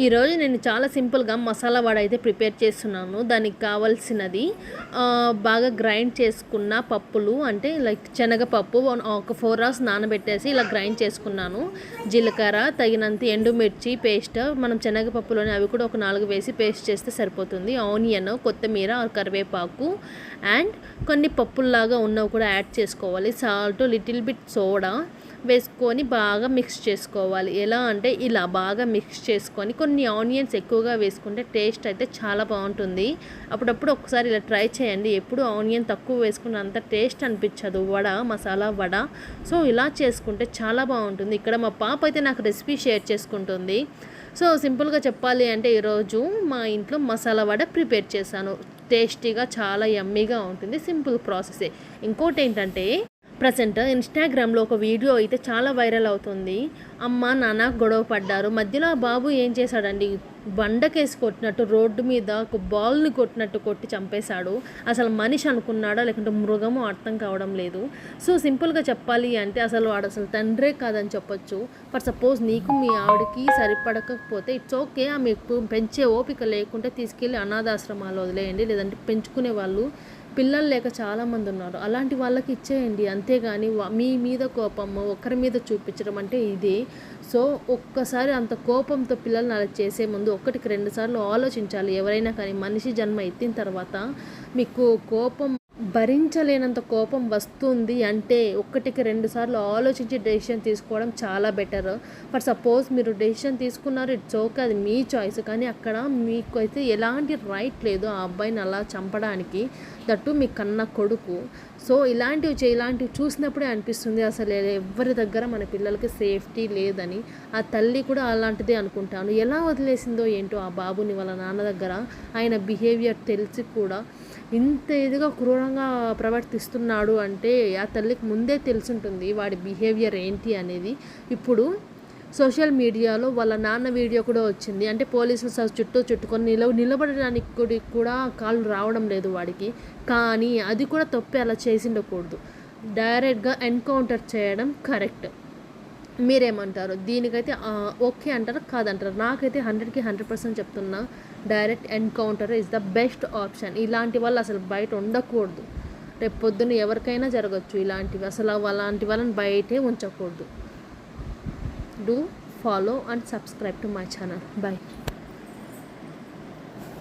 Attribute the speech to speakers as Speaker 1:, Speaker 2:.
Speaker 1: ఈరోజు నేను చాలా సింపుల్గా మసాలా వడ అయితే ప్రిపేర్ చేస్తున్నాను. దానికి కావాల్సినది బాగా గ్రైండ్ చేసుకున్న పప్పులు, అంటే లైక్ శనగపప్పు ఒక 4 hours నానబెట్టేసి ఇలా గ్రైండ్ చేసుకున్నాను. జీలకర్ర, తగినంత ఎండుమిర్చి పేస్ట్, మనం శనగపప్పులోని అవి కూడా ఒక 4 వేసి పేస్ట్ చేస్తే సరిపోతుంది. ఆనియన్, కొత్తిమీర, కరివేపాకు అండ్ కొన్ని పప్పుల్లాగా ఉన్నవి కూడా యాడ్ చేసుకోవాలి. సాల్ట్, లిటిల్ బిట్ సోడా వేసుకొని బాగా మిక్స్ చేసుకోవాలి. ఎలా అంటే ఇలా బాగా మిక్స్ చేసుకొని కొన్ని ఆనియన్స్ ఎక్కువగా వేసుకుంటే టేస్ట్ అయితే చాలా బాగుంటుంది. అప్పుడప్పుడు ఒకసారి ఇలా ట్రై చేయండి. ఎప్పుడు ఆనియన్ తక్కువ వేసుకున్న అంత టేస్ట్ అనిపించదు వడ, మసాలా వడ. సో ఇలా చేసుకుంటే చాలా బాగుంటుంది. ఇక్కడ మా పాప అయితే నాకు రెసిపీ షేర్ చేసుకుంటుంది. సో సింపుల్గా చెప్పాలి అంటే ఈరోజు మా ఇంట్లో మసాలా వడ ప్రిపేర్ చేశాను. టేస్టీగా చాలా యమ్మీగా ఉంటుంది. సింపుల్ ప్రాసెసే. ఇంకోటి ఏంటంటే ప్రజెంట్ ఇన్స్టాగ్రామ్లో ఒక వీడియో అయితే చాలా వైరల్ అవుతుంది. అమ్మ నాన్న గొడవ పడ్డారు. మధ్యలో ఆ బాబు ఏం చేశాడండి, బండకేసి కొట్టినట్టు రోడ్డు మీద ఒక బాల్ని కొట్టినట్టు కొట్టి చంపేశాడు. అసలు మనిషి అనుకున్నాడా లేకుంటే మృగమో అర్థం కావడం లేదు. సో సింపుల్గా చెప్పాలి అంటే అసలు వాడు అసలు తండ్రే కాదని చెప్పొచ్చు. ఫర్ సపోజ్ నీకు మీ ఆవిడకి సరిపడకపోతే ఇట్స్ ఓకే, మీకు పెంచే ఓపిక లేకుంటే తీసుకెళ్ళి అనాథాశ్రమాలు వదిలేయండి. లేదంటే పెంచుకునే వాళ్ళు పిల్లలు లేక చాలామంది ఉన్నారు, అలాంటి వాళ్ళకి ఇచ్చేయండి. అంతేగాని మీ మీద కోపం ఒకరి మీద చూపించడం అంటే ఇదే. సో ఒక్కసారి అంత కోపంతో పిల్లల్ని అలా చేసే ముందు 1-2 సార్లు ఆలోచించాలి. ఎవరైనా కానీ మనిషి జన్మ ఎత్తిన తర్వాత మీకు కోపం భరించలేనంత కోపం వస్తుంది అంటే 1-2 సార్లు ఆలోచించి డెసిషన్ తీసుకోవడం చాలా బెటర్. ఫర్ సపోజ్ మీరు డెసిషన్ తీసుకున్నారు, ఇట్స్ ఓకే, అది మీ చాయిస్. కానీ అక్కడ మీకు అయితే ఎలాంటి రైట్ లేదు ఆ అబ్బాయిని అలా చంపడానికి, దట్టు మీ కన్న కొడుకు. సో ఇలాంటివి చూసినప్పుడే అనిపిస్తుంది అసలు ఎవరి దగ్గర మన పిల్లలకి సేఫ్టీ లేదని. ఆ తల్లి కూడా అలాంటిదే అనుకుంటాను. ఎలా వదిలేసిందో ఏంటో ఆ బాబుని వాళ్ళ నాన్న దగ్గర. ఆయన బిహేవియర్ తెలిసి కూడా ఇంత ఇదిగా క్రూరంగా ప్రవర్తిస్తున్నాడు అంటే ఆ తల్లికి ముందే తెలుసుంటుంది వాడి బిహేవియర్ ఏంటి అనేది. ఇప్పుడు సోషల్ మీడియాలో వాళ్ళ నాన్న వీడియో కూడా వచ్చింది. అంటే పోలీసులు చుట్టుకొని నిలబడడానికి కూడా కాళ్ళు రావడం లేదు వాడికి. కానీ అది కూడా తప్పే, అలా చేసిండకూడదు. డైరెక్ట్గా ఎన్కౌంటర్ చేయడం కరెక్ట్. మీరేమంటారు? దీనికైతే ఓకే అంటారా కాదంటారా? నాకైతే 100కి 100% చెప్తున్నా, direct encounter is the best option. ఇలాంటి వాళ్ళు అసలు బయట ఉండకూడదు. రేపు పొద్దున్న ఎవరికైనా జరగచ్చు ఇలాంటివి. అసలు అలాంటి వాళ్ళని బయటే ఉంచకూడదు. Do follow and subscribe to my channel. By.